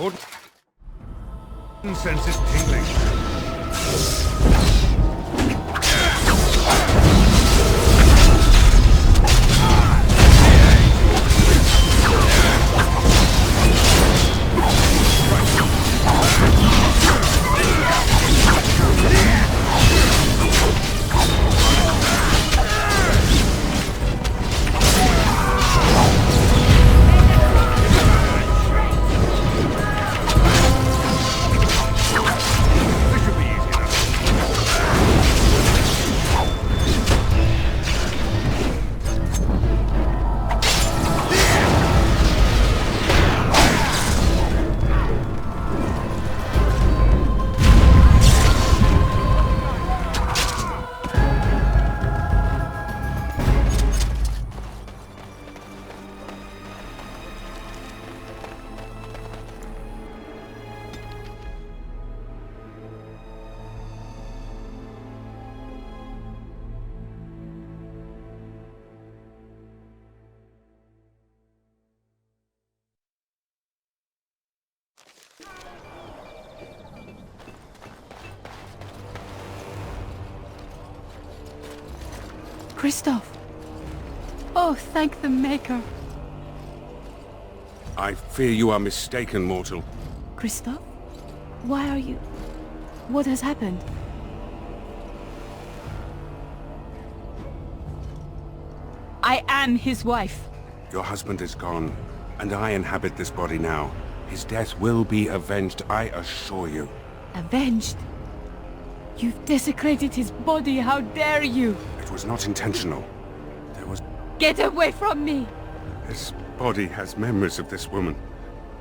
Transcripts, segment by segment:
Warden senses tingling. Kristoff! Oh, thank the Maker! I fear you are mistaken, mortal. Kristoff? Why are you... What has happened? I am his wife. Your husband is gone, and I inhabit this body now. His death will be avenged, I assure you. Avenged? You've desecrated his body, how dare you! It was not intentional. There was... Get away from me! This body has memories of this woman.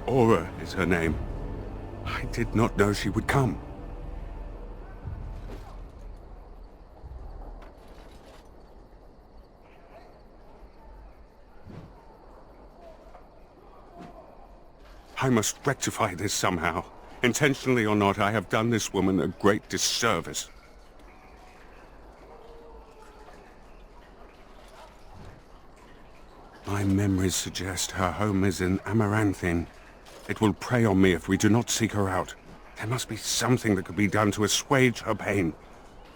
Aura is her name. I did not know she would come. I must rectify this somehow. Intentionally or not, I have done this woman a great disservice. My memories suggest her home is in Amaranthine. It will prey on me if we do not seek her out. There must be something that could be done to assuage her pain.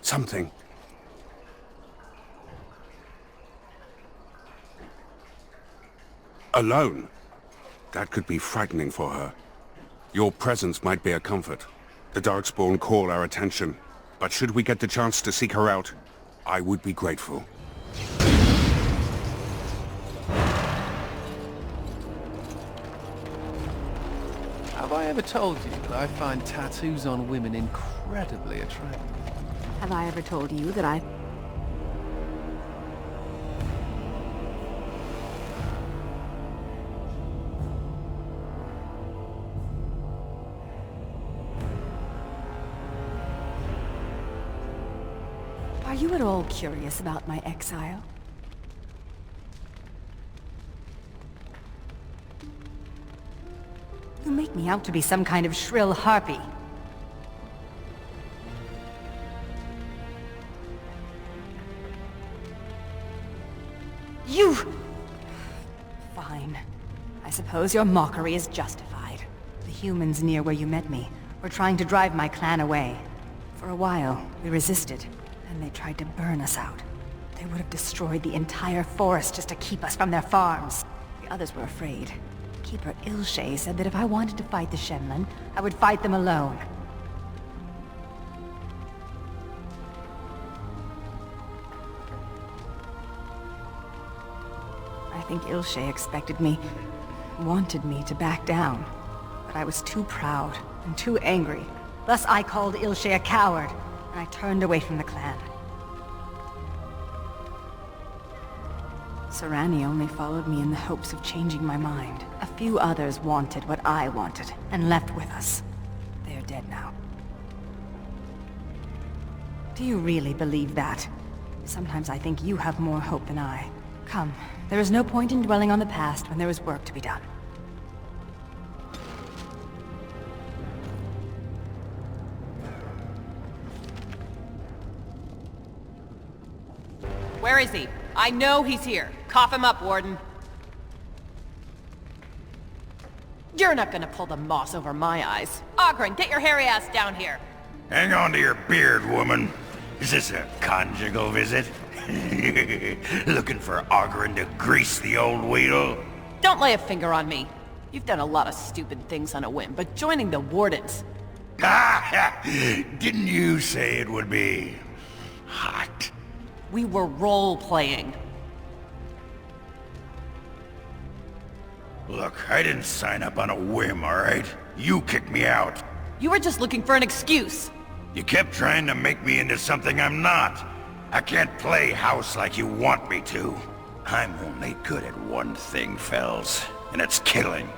Something. Alone? That could be frightening for her. Your presence might be a comfort. The Darkspawn call our attention. But should we get the chance to seek her out, I would be grateful. Have I ever told you that I find tattoos on women incredibly attractive? Have I ever told you that I... Are you at all curious about my exile? You make me out to be some kind of shrill harpy. You! Fine. I suppose your mockery is justified. The humans near where you met me were trying to drive my clan away. For a while, we resisted. And they tried to burn us out. They would have destroyed the entire forest just to keep us from their farms. The others were afraid. Keeper Ilshay said that if I wanted to fight the Shenlin, I would fight them alone. I think Ilshay expected me, wanted me to back down. But I was too proud and too angry. Thus I called Ilshay a coward. And I turned away from the clan. Sarani only followed me in the hopes of changing my mind. A few others wanted what I wanted, and left with us. They are dead now. Do you really believe that? Sometimes I think you have more hope than I. Come, there is no point in dwelling on the past when there is work to be done. Where is he? I know he's here. Cough him up, Warden. You're not gonna pull the moss over my eyes. Oghren, get your hairy ass down here. Hang on to your beard, woman. Is this a conjugal visit? Looking for Oghren to grease the old wheel? Don't lay a finger on me. You've done a lot of stupid things on a whim, but joining the Wardens... Didn't you say it would be... hot? We were role-playing. Look, I didn't sign up on a whim, alright? You kicked me out. You were just looking for an excuse. You kept trying to make me into something I'm not. I can't play house like you want me to. I'm only good at one thing, Fells, and it's killing.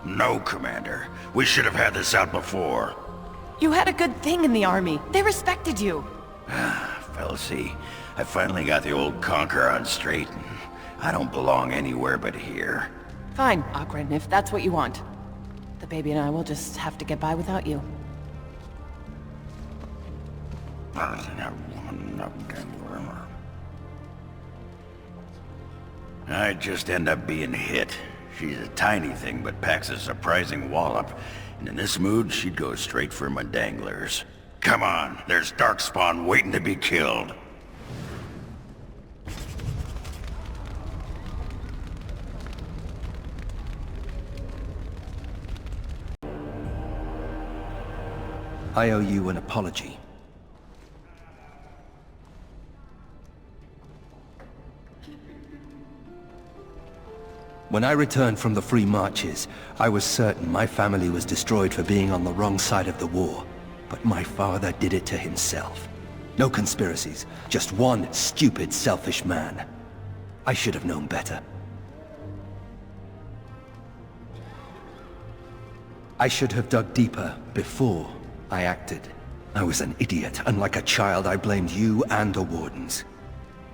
No, Commander. We should have had this out before. You had a good thing in the army. They respected you. Felsie, I finally got the old conquer on straight, and I don't belong anywhere but here. Fine, Oghren, if that's what you want. The baby and I will just have to get by without you. I'd just end up being hit. She's a tiny thing, but packs a surprising wallop. And in this mood, she'd go straight for my danglers. Come on, there's Darkspawn waiting to be killed. I owe you an apology. When I returned from the Free Marches, I was certain my family was destroyed for being on the wrong side of the war. But my father did it to himself. No conspiracies, just one stupid, selfish man. I should have known better. I should have dug deeper before I acted. I was an idiot, and like a child I blamed you and the Wardens.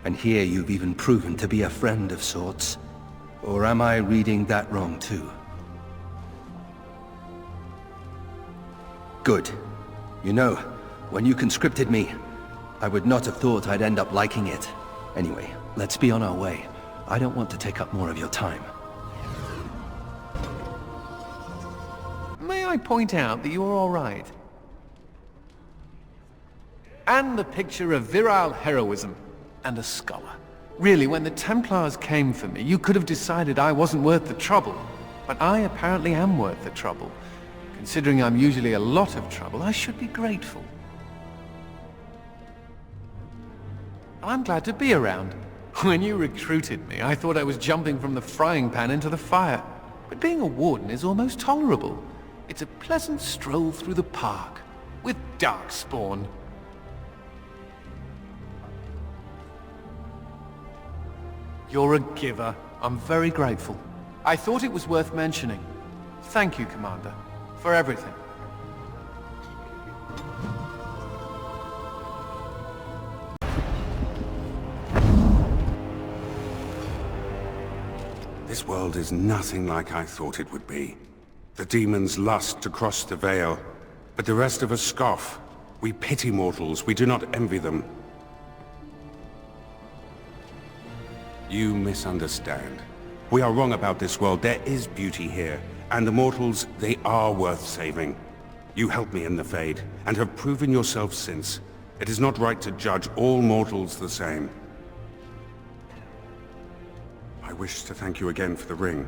And here you've even proven to be a friend of sorts. Or am I reading that wrong too? Good. You know, when you conscripted me, I would not have thought I'd end up liking it. Anyway, let's be on our way. I don't want to take up more of your time. May I point out that you're all right? And a picture of virile heroism, and a scholar. Really, when the Templars came for me, you could have decided I wasn't worth the trouble. But I apparently am worth the trouble. Considering I'm usually a lot of trouble, I should be grateful. I'm glad to be around. When you recruited me, I thought I was jumping from the frying pan into the fire. But being a warden is almost tolerable. It's a pleasant stroll through the park, with Darkspawn. You're a giver. I'm very grateful. I thought it was worth mentioning. Thank you, Commander, for everything. This world is nothing like I thought it would be. The demons lust to cross the veil, but the rest of us scoff. We pity mortals, we do not envy them. You misunderstand. We are wrong about this world. There is beauty here, and the mortals, they are worth saving. You helped me in the Fade, and have proven yourself since. It is not right to judge all mortals the same. I wish to thank you again for the ring.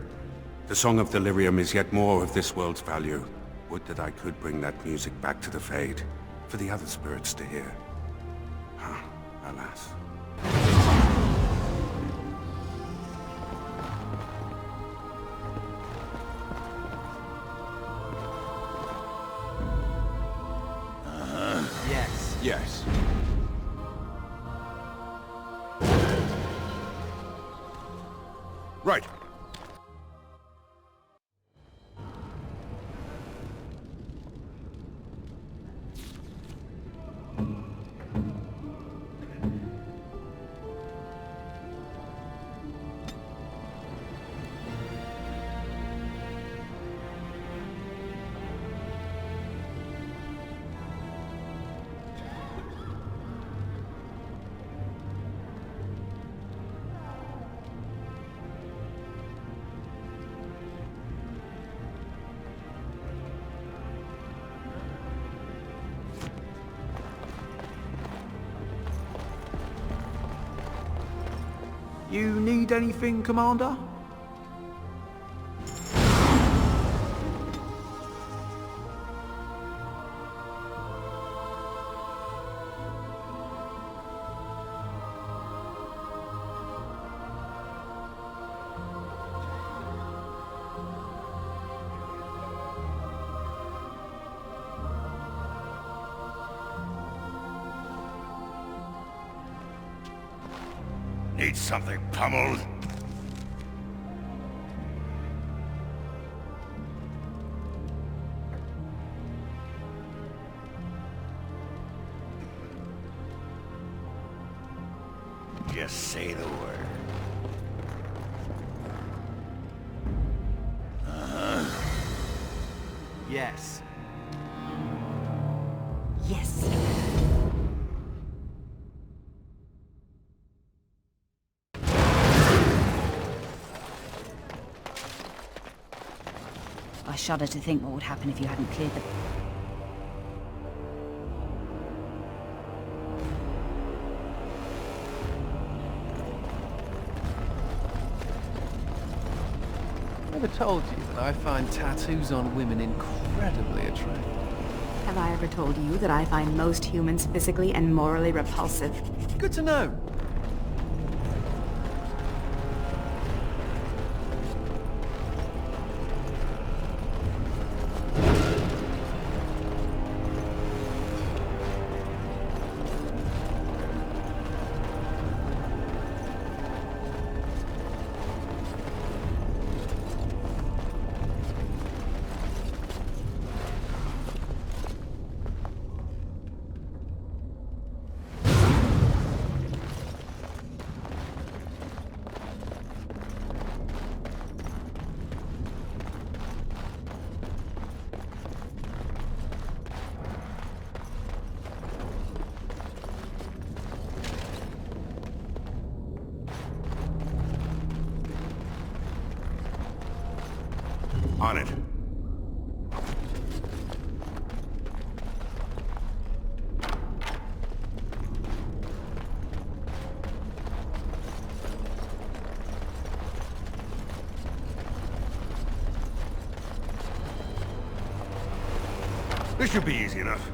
The Song of Delirium is yet more of this world's value. Would that I could bring that music back to the Fade, for the other spirits to hear. Ah, alas. Yes. Right. You need anything, Commander? Need something pummeled? Just say the word. Yes. Yes. I shudder to think what would happen if you hadn't cleared the... Never told you that I find tattoos on women incredibly attractive. Have I ever told you that I find most humans physically and morally repulsive? Good to know. On it. This should be easy enough.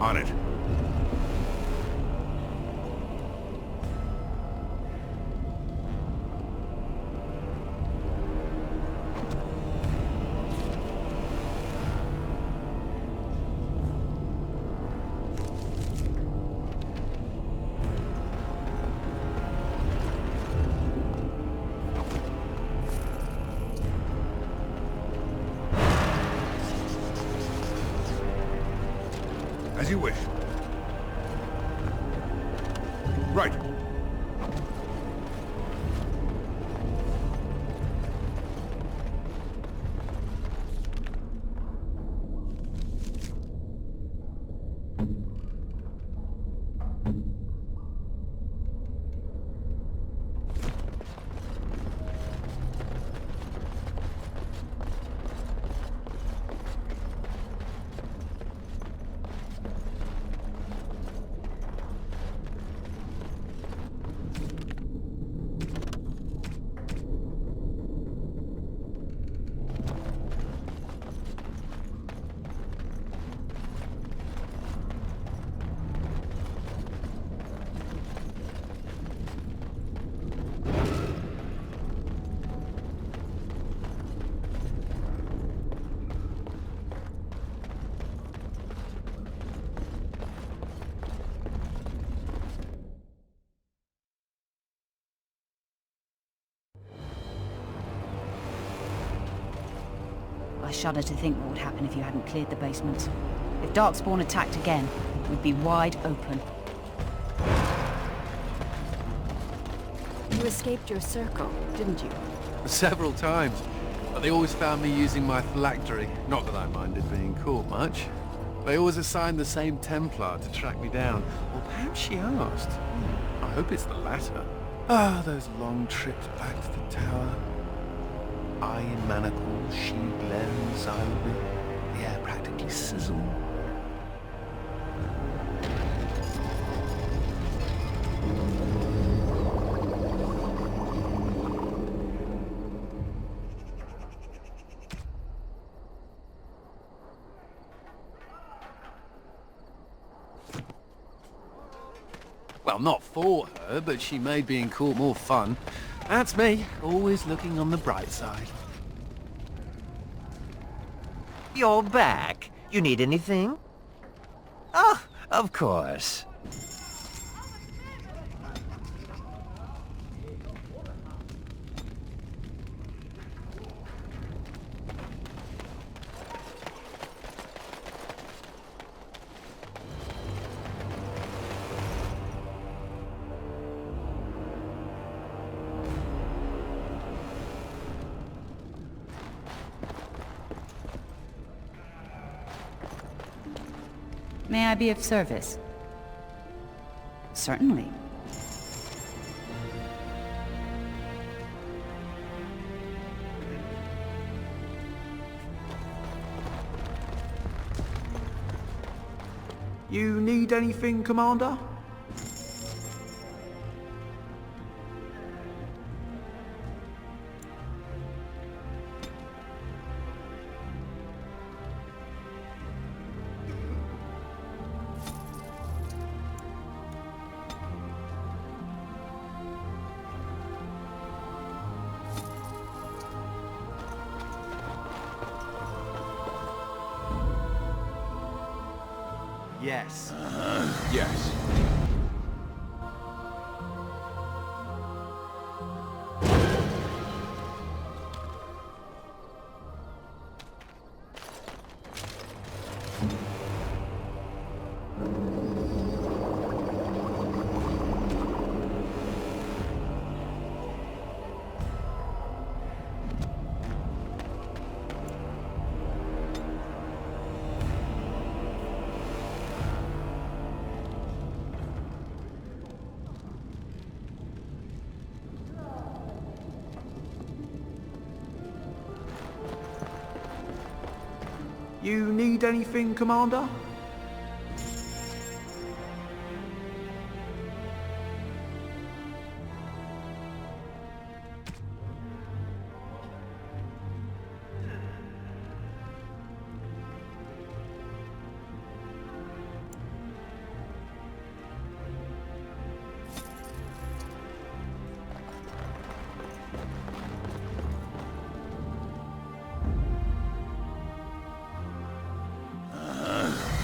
On it. As you wish. Right. I shudder to think what would happen if you hadn't cleared the basement. If Darkspawn attacked again, we'd be wide open. You escaped your circle, didn't you? Several times. But they always found me using my phylactery. Not that I minded being caught much. They always assigned the same Templar to track me down. Or perhaps she asked. I hope it's the latter. Ah, those long trips back to the tower. I in manacles, she glaring silently. The air practically sizzled. Well, not for her, but she made being caught more fun. That's me, always looking on the bright side. You're back. You need anything? Oh, of course. May I be of service? Certainly. You need anything, Commander? Yes. Yes. You need anything, Commander?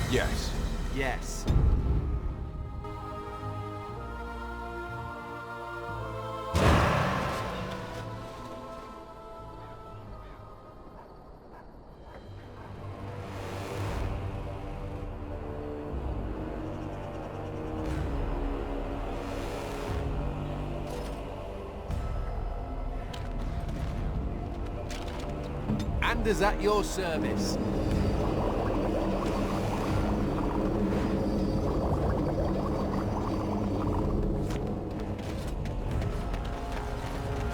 Yes. Yes. And is at your service.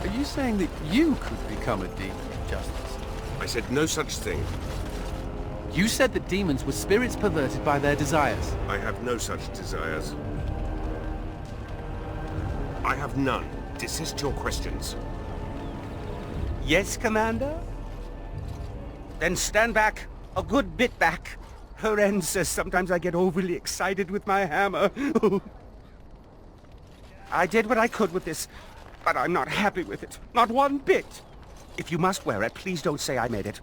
Are you saying that you could become a demon of justice? I said no such thing. You said that demons were spirits perverted by their desires. I have no such desires. I have none. Desist your questions. Yes, Commander? Then stand back. A good bit back. Horen says sometimes I get overly excited with my hammer. I did what I could with this, but I'm not happy with it. Not one bit. If you must wear it, please don't say I made it.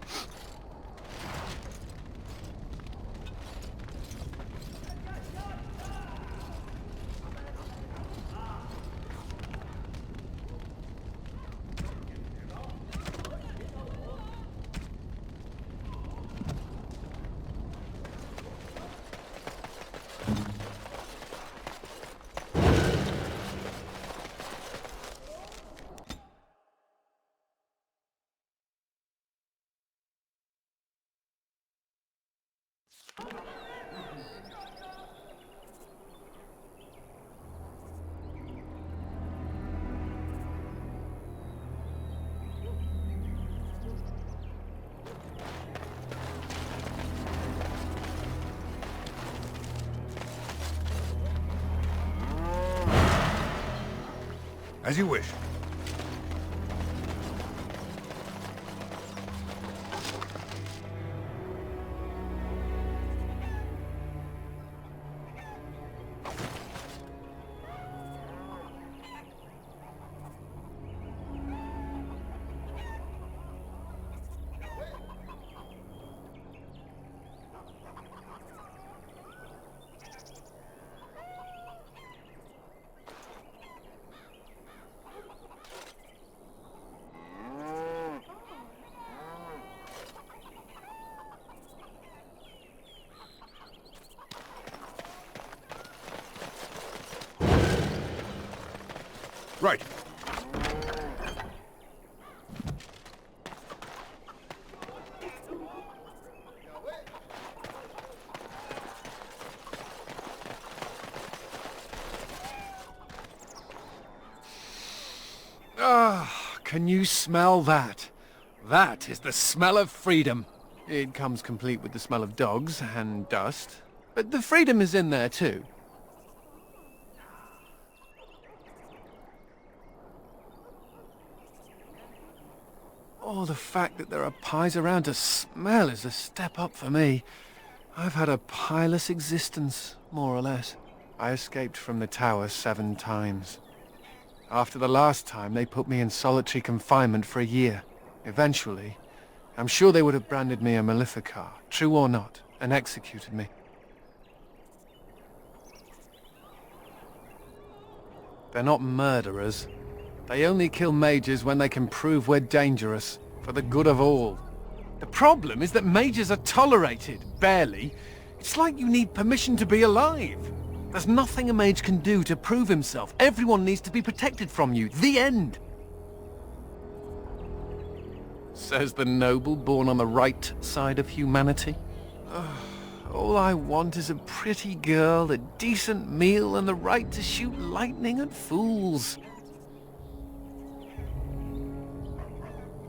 As you wish. Right. Ah, can you smell that? That is the smell of freedom. It comes complete with the smell of dogs and dust, but the freedom is in there too. Oh, the fact that there are pies around to smell is a step up for me. I've had a pieless existence, more or less. I escaped from the tower 7 times. After the last time, they put me in solitary confinement for a year. Eventually, I'm sure they would have branded me a Maleficar, true or not, and executed me. They're not murderers. They only kill mages when they can prove we're dangerous, for the good of all. The problem is that mages are tolerated, barely. It's like you need permission to be alive. There's nothing a mage can do to prove himself. Everyone needs to be protected from you. The end. Says the noble born on the right side of humanity. All I want is a pretty girl, a decent meal, and the right to shoot lightning at fools.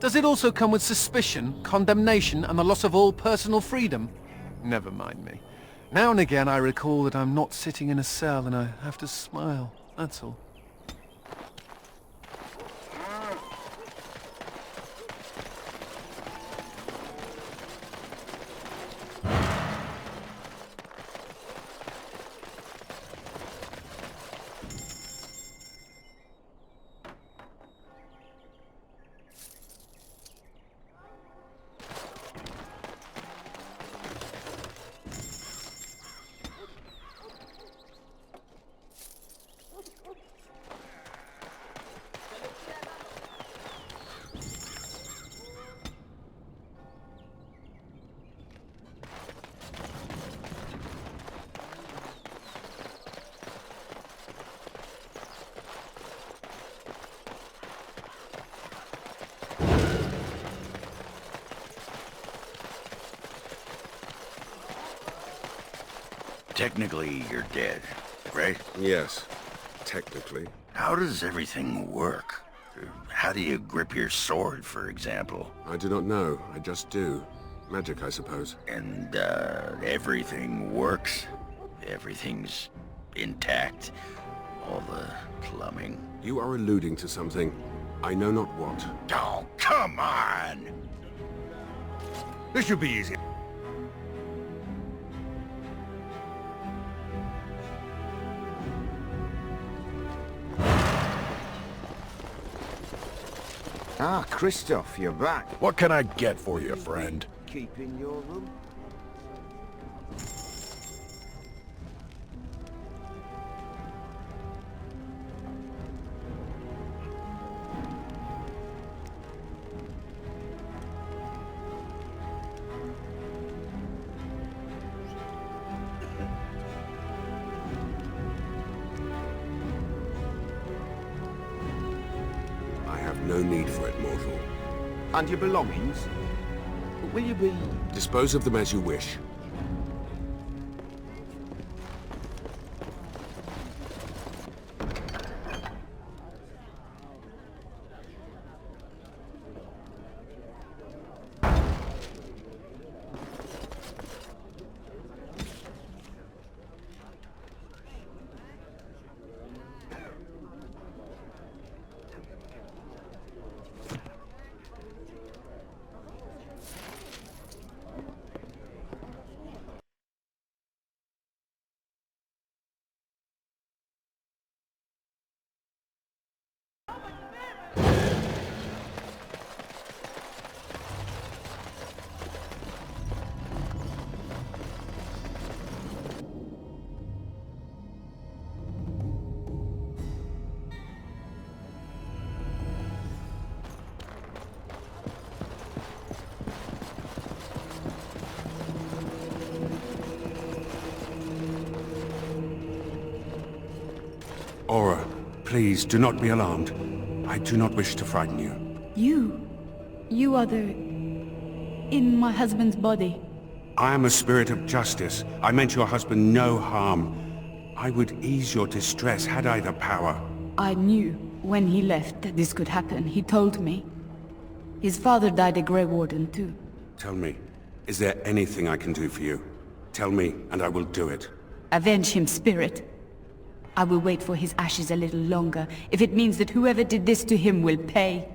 Does it also come with suspicion, condemnation, and the loss of all personal freedom? Never mind me. Now and again I recall that I'm not sitting in a cell and I have to smile, that's all. Technically, you're dead, right? Yes, technically. How does everything work? How do you grip your sword, for example? I do not know. I just do. Magic, I suppose. And, everything works? Everything's intact? All the plumbing? You are alluding to something. I know not what. Oh, come on! This should be easy. Ah, Kristoff, you're back. What can I get for you, friend? Keep in your room. No need for it, mortal. And your belongings? Will you be... Dispose of them as you wish. Aura, please do not be alarmed. I do not wish to frighten you. You are in my husband's body. I am a spirit of justice. I meant your husband no harm. I would ease your distress had I the power. I knew when he left that this could happen. He told me. His father died a Grey Warden too. Tell me, is there anything I can do for you? Tell me, and I will do it. Avenge him, spirit. I will wait for his ashes a little longer, if it means that whoever did this to him will pay.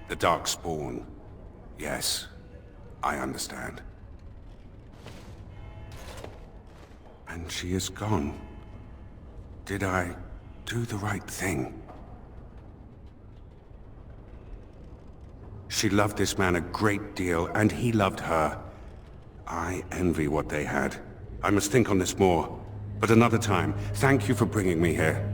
The Darkspawn. Yes, I understand. And she is gone. Did I do the right thing? She loved this man a great deal, and he loved her. I envy what they had. I must think on this more. But another time, thank you for bringing me here.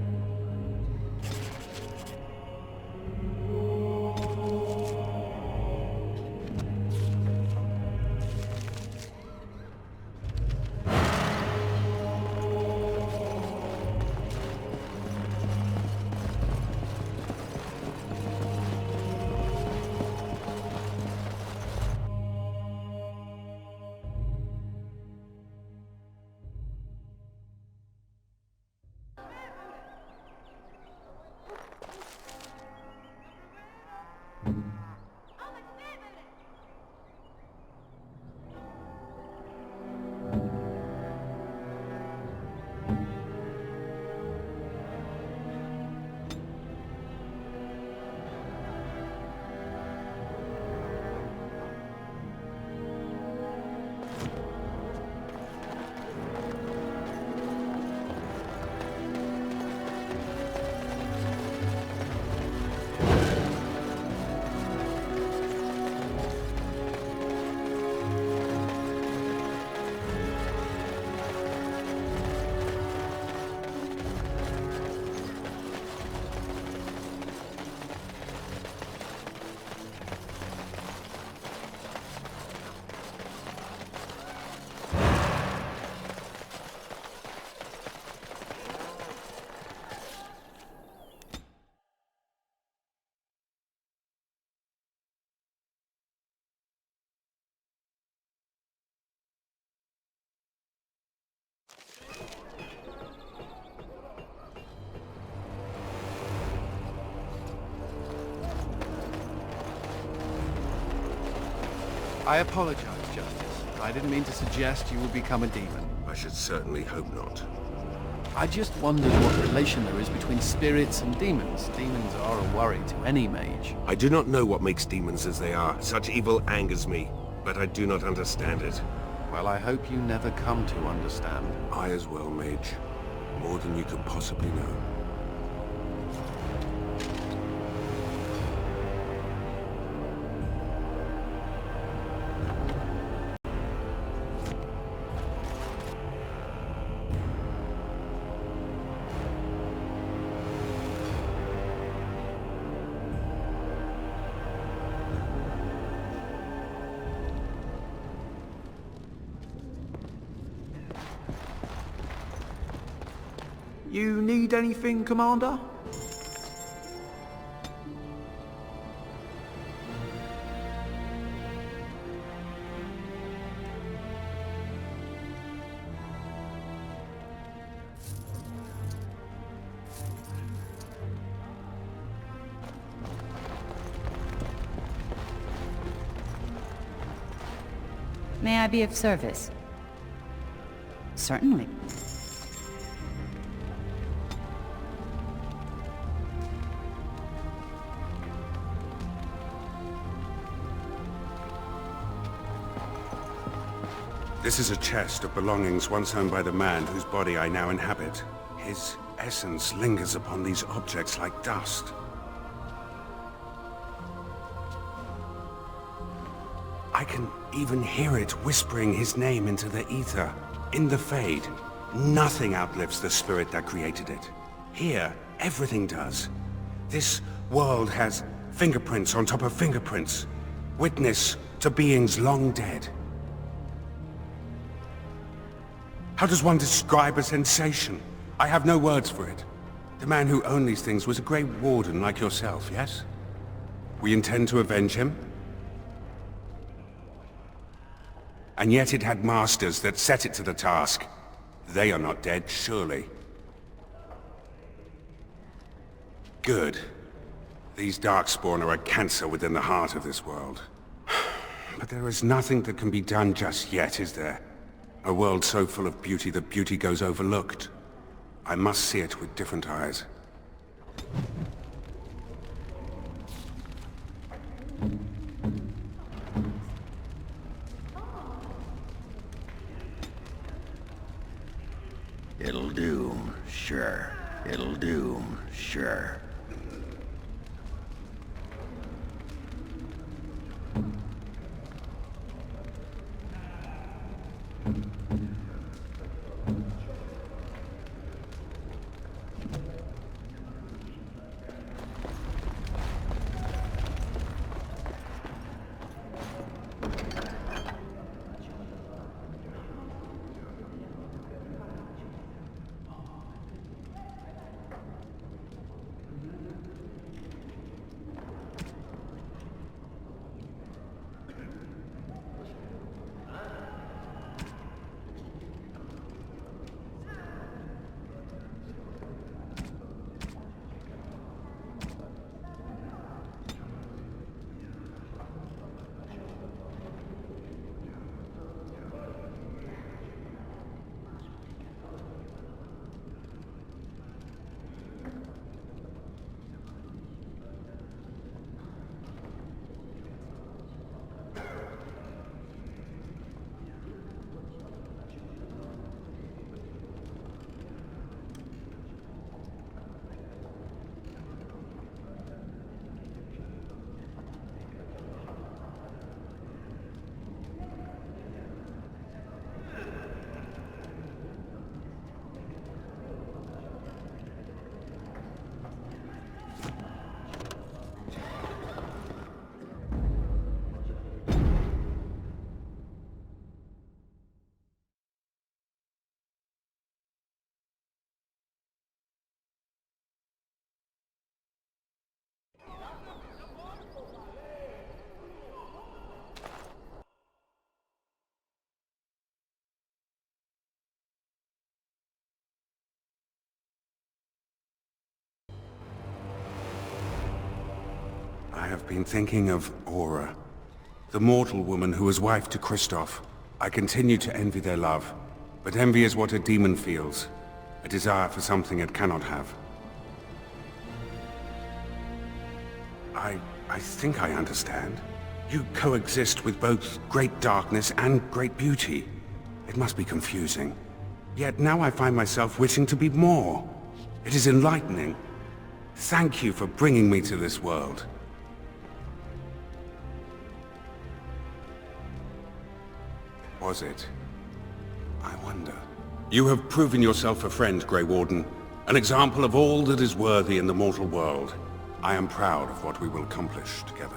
I apologize, Justice. I didn't mean to suggest you would become a demon. I should certainly hope not. I just wondered what relation there is between spirits and demons. Demons are a worry to any mage. I do not know what makes demons as they are. Such evil angers me, but I do not understand it. Well, I hope you never come to understand. I as well, mage. More than you could possibly know. You need anything, Commander? May I be of service? Certainly. This is a chest of belongings once owned by the man whose body I now inhabit. His essence lingers upon these objects like dust. I can even hear it whispering his name into the ether. In the Fade, nothing outlives the spirit that created it. Here, everything does. This world has fingerprints on top of fingerprints. Witness to beings long dead. How does one describe a sensation? I have no words for it. The man who owned these things was a great warden like yourself, yes? We intend to avenge him? And yet it had masters that set it to the task. They are not dead, surely. Good. These Darkspawn are a cancer within the heart of this world. But there is nothing that can be done just yet, is there? A world so full of beauty that beauty goes overlooked. I must see it with different eyes. It'll do, sure. It'll do, sure. I have been thinking of Aura, the mortal woman who was wife to Kristoff. I continue to envy their love, but envy is what a demon feels, a desire for something it cannot have. I think I understand. You coexist with both great darkness and great beauty. It must be confusing. Yet now I find myself wishing to be more. It is enlightening. Thank you for bringing me to this world. Was it? I wonder. You have proven yourself a friend, Grey Warden. An example of all that is worthy in the mortal world. I am proud of what we will accomplish together.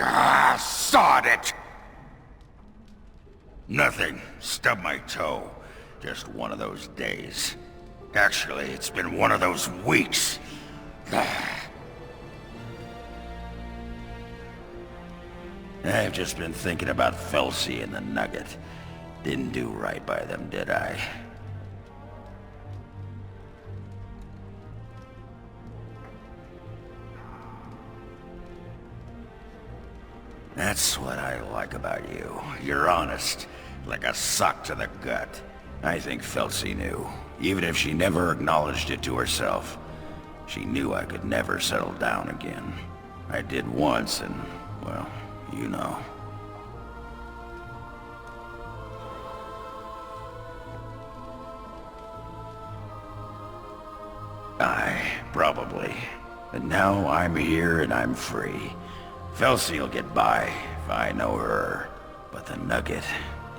Ah, sod it! Nothing. Stubbed my toe. Just one of those days. Actually, it's been one of those weeks. I've just been thinking about Felsi and the Nugget. Didn't do right by them, did I? That's what I like about you. You're honest, like a sock to the gut. I think Felsi knew, even if she never acknowledged it to herself. She knew I could never settle down again. I did once and, well, you know. Aye, probably. But now I'm here and I'm free. Felsi'll get by if I know her. But the Nugget,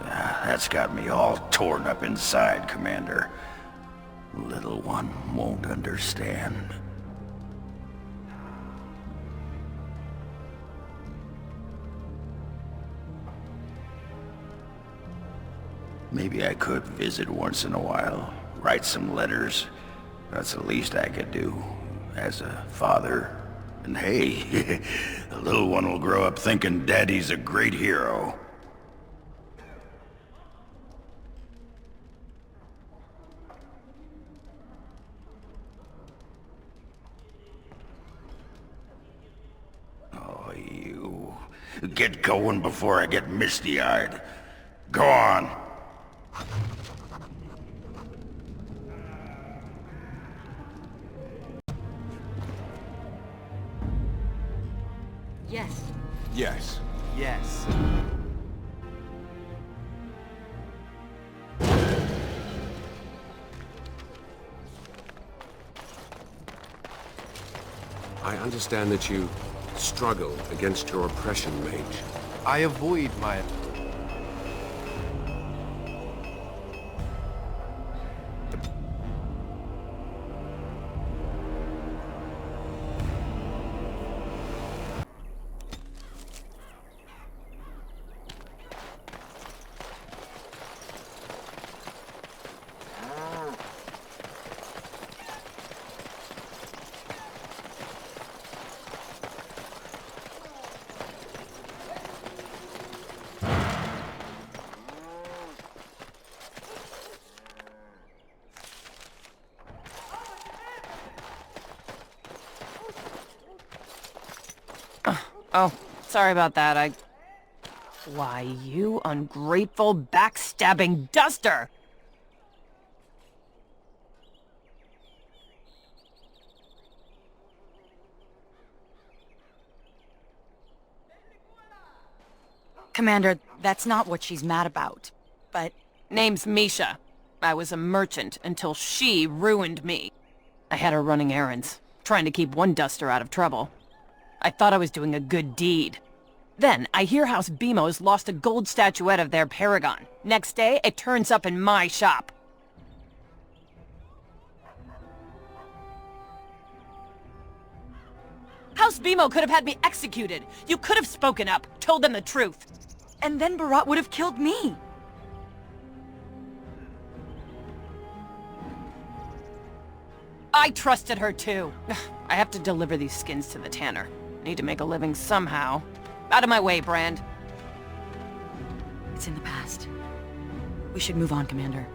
that's got me all torn up inside, Commander. Little one won't understand. Maybe I could visit once in a while, write some letters. That's the least I could do, as a father. And hey, the little one will grow up thinking Daddy's a great hero. Oh, you. Get going before I get misty-eyed. Go on. Yes. Yes. Yes. I understand that you struggle against your oppression, Mage. I avoid my... Oh, sorry about that. Why, you ungrateful, backstabbing duster! Commander, that's not what she's mad about. But... Name's Misha. I was a merchant until she ruined me. I had her running errands, trying to keep one duster out of trouble. I thought I was doing a good deed. Then, I hear House Bemo's lost a gold statuette of their paragon. Next day, it turns up in my shop. House Bemo could have had me executed. You could have spoken up, told them the truth. And then Barat would have killed me. I trusted her too. I have to deliver these skins to the tanner. Need to make a living somehow. Out of my way, Brand. It's in the past. We should move on, Commander.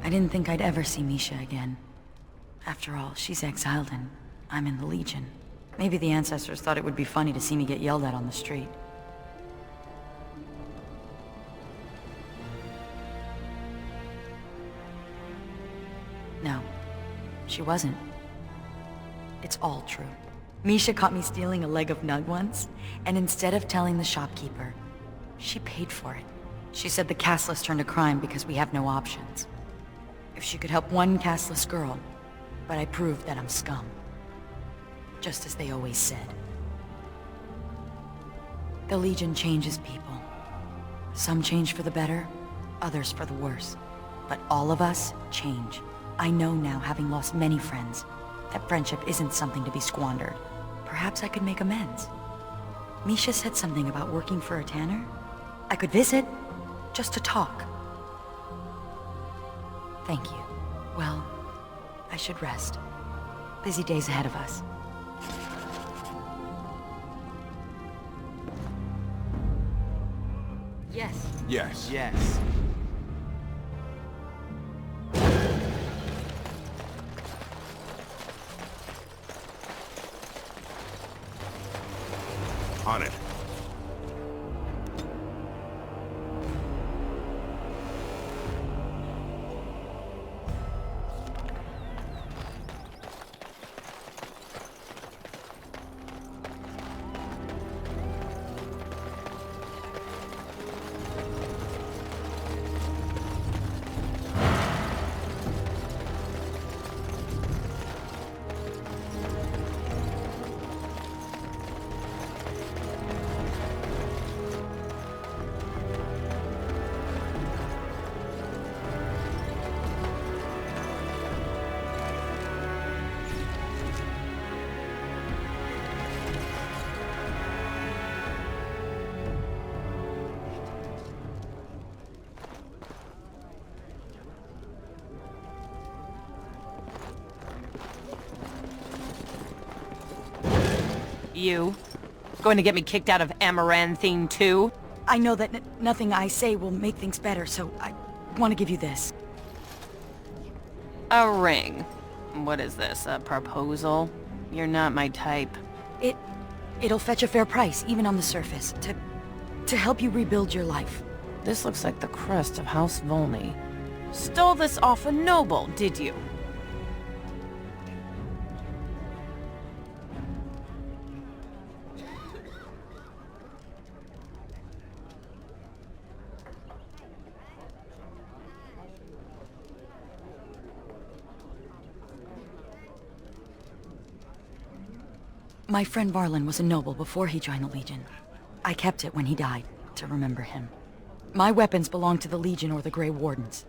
I didn't think I'd ever see Misha again. After all, she's exiled and I'm in the Legion. Maybe the ancestors thought it would be funny to see me get yelled at on the street. No, she wasn't. It's all true. Misha caught me stealing a leg of nug once, and instead of telling the shopkeeper, she paid for it. She said the castless turned to crime because we have no options. If she could help one castless girl, but I proved that I'm scum. Just as they always said. The Legion changes people. Some change for the better, others for the worse. But all of us change. I know now, having lost many friends, that friendship isn't something to be squandered. Perhaps I could make amends. Misha said something about working for a tanner. I could visit, just to talk. Thank you. Well, I should rest. Busy days ahead of us. Yes. Yes. Yes. On it. You? Going to get me kicked out of Amaranthine too? I know that nothing I say will make things better, so I want to give you this. A ring. What is this, a proposal? You're not my type. It'll fetch a fair price, even on the surface, to help you rebuild your life. This looks like the crest of House Volney. Stole this off a noble, did you? My friend Varlin was a noble before he joined the Legion. I kept it when he died, to remember him. My weapons belong to the Legion or the Grey Wardens.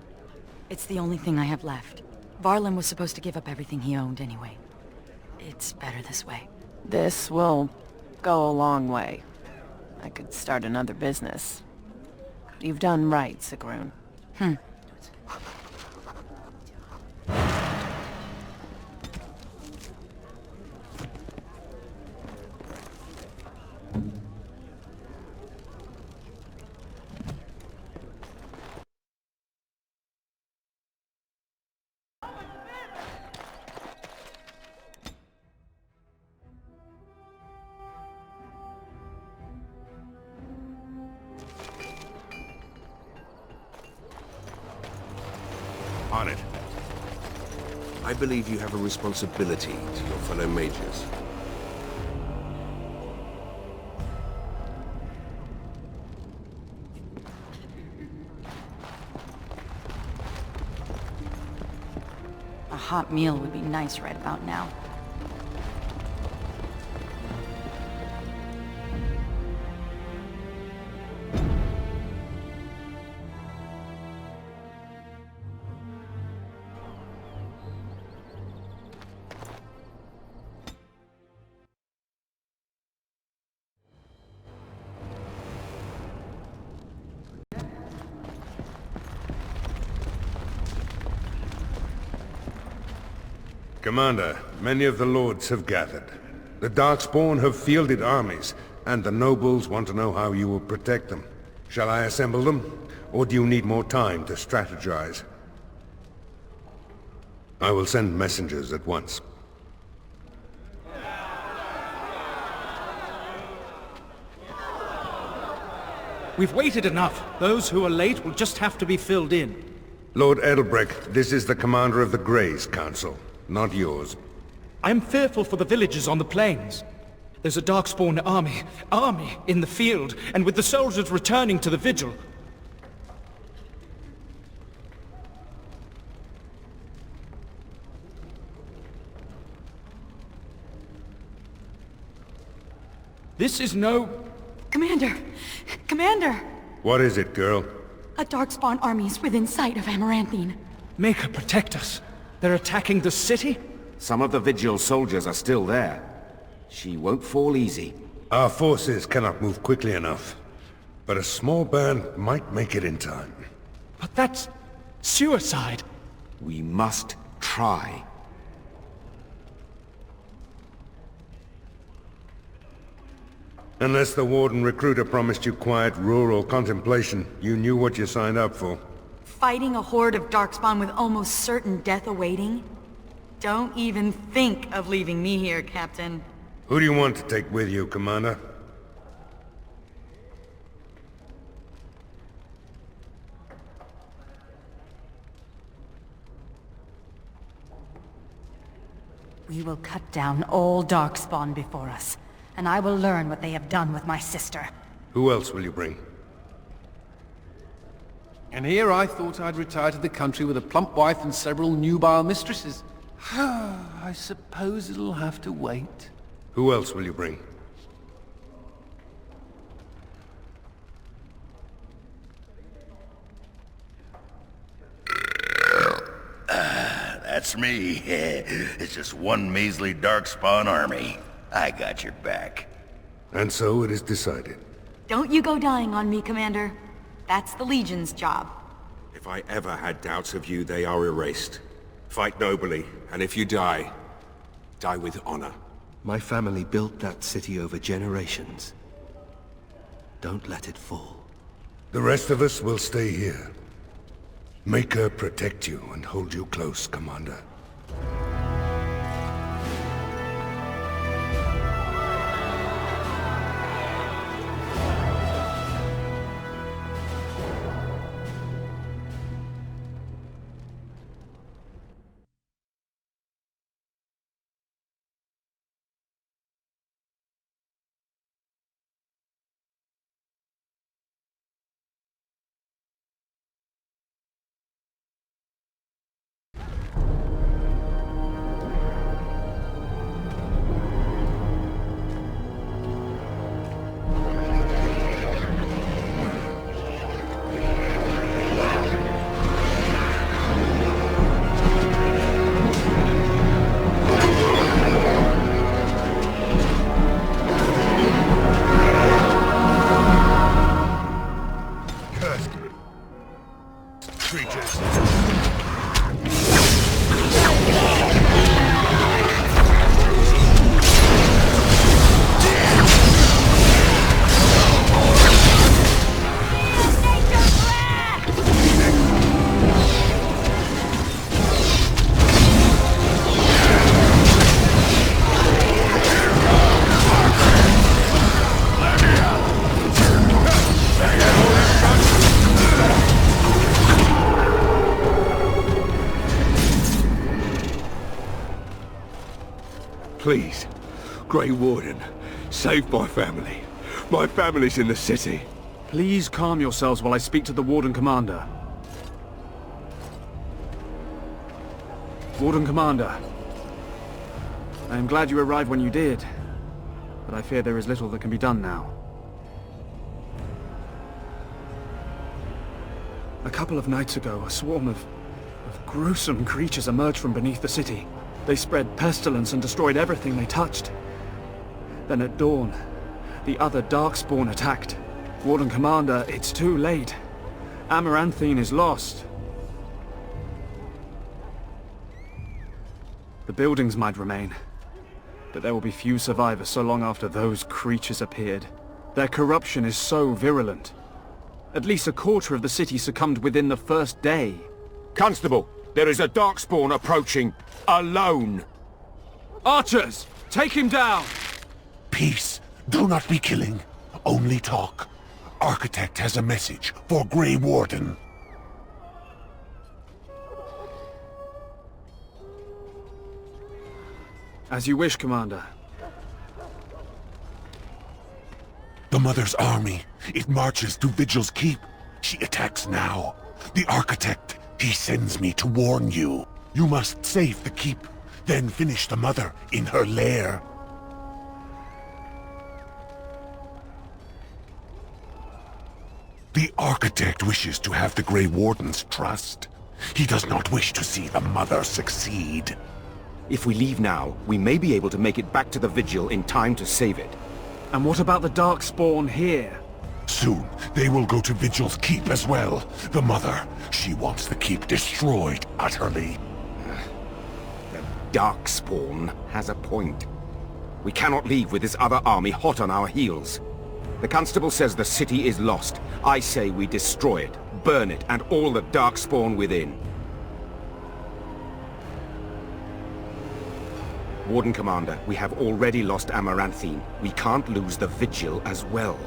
It's the only thing I have left. Varlin was supposed to give up everything he owned anyway. It's better this way. This will go a long way. I could start another business. You've done right, Sigrun. On it. I believe you have a responsibility to your fellow mages. A hot meal would be nice right about now. Commander, many of the lords have gathered. The Darkspawn have fielded armies, and the nobles want to know how you will protect them. Shall I assemble them, or do you need more time to strategize? I will send messengers at once. We've waited enough. Those who are late will just have to be filled in. Lord Edelbrecht, this is the commander of the Greys Council, not yours. I'm fearful for the villagers on the plains. There's a Darkspawn army in the field, and with the soldiers returning to the vigil. This is no... Commander! Commander! What is it, girl? A Darkspawn army is within sight of Amaranthine. Make her protect us. They're attacking the city? Some of the Vigil soldiers are still there. She won't fall easy. Our forces cannot move quickly enough, but a small band might make it in time. But that's suicide. We must try. Unless the Warden recruiter promised you quiet rural contemplation, you knew what you signed up for. Fighting a horde of Darkspawn with almost certain death awaiting? Don't even think of leaving me here, Captain. Who do you want to take with you, Commander? We will cut down all Darkspawn before us, and I will learn what they have done with my sister. Who else will you bring? And here I thought I'd retire to the country with a plump wife and several nubile mistresses. I suppose it'll have to wait. Who else will you bring? That's me. It's just one measly Darkspawn army. I got your back. And so it is decided. Don't you go dying on me, Commander. That's the Legion's job. If I ever had doubts of you, they are erased. Fight nobly, and if you die, die with honor. My family built that city over generations. Don't let it fall. The rest of us will stay here. Make her protect you and hold you close, Commander. Please, Grey Warden, save my family. My family's in the city. Please calm yourselves while I speak to the Warden Commander. Warden Commander. I am glad you arrived when you did, but I fear there is little that can be done now. A couple of nights ago, a swarm of gruesome creatures emerged from beneath the city. They spread pestilence and destroyed everything they touched. Then at dawn, the other Darkspawn attacked. Warden Commander, it's too late. Amaranthine is lost. The buildings might remain, but there will be few survivors so long after those creatures appeared. Their corruption is so virulent. At least a quarter of the city succumbed within the first day. Constable, there is a Darkspawn approaching. Alone. Archers, take him down! Peace. Do not be killing. Only talk. Architect has a message for Grey Warden. As you wish, Commander. The Mother's army. It marches to Vigil's Keep. She attacks now. The Architect, he sends me to warn you. You must save the Keep, then finish the Mother in her lair. The Architect wishes to have the Grey Warden's trust. He does not wish to see the Mother succeed. If we leave now, we may be able to make it back to the Vigil in time to save it. And what about the Darkspawn here? Soon, they will go to Vigil's Keep as well. The Mother, she wants the Keep destroyed utterly. The Darkspawn has a point. We cannot leave with this other army hot on our heels. The Constable says the city is lost. I say we destroy it, burn it, and all the Darkspawn within. Warden Commander, we have already lost Amaranthine. We can't lose the Vigil as well.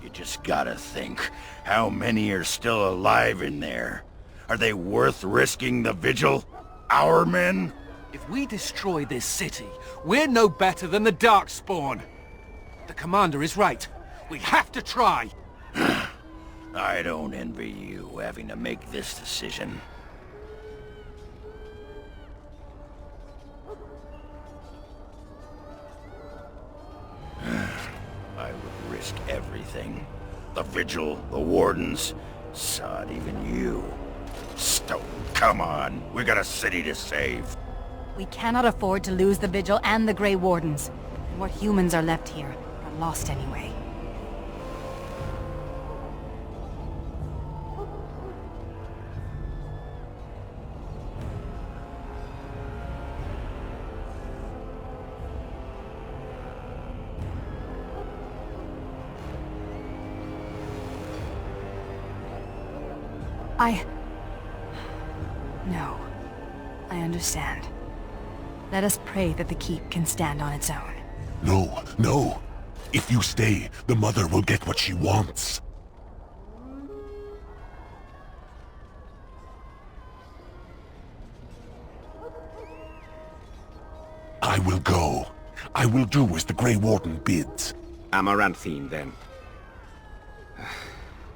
You just gotta think, how many are still alive in there? Are they worth risking the Vigil? Our men? If we destroy this city, we're no better than the Darkspawn. The Commander is right. We have to try. I don't envy you having to make this decision. I would risk everything. The Vigil, the Wardens, sod, even you. Stone, come on. We got a city to save. We cannot afford to lose the Vigil and the Grey Wardens. And what humans are left here are lost anyway. No. I understand. Let us pray that the Keep can stand on its own. No, no. If you stay, the Mother will get what she wants. I will go. I will do as the Grey Warden bids. Amaranthine, then.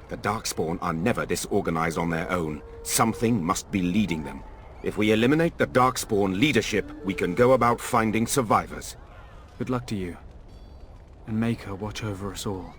The Darkspawn are never disorganized on their own. Something must be leading them. If we eliminate the Darkspawn leadership, we can go about finding survivors. Good luck to you. And make her watch over us all.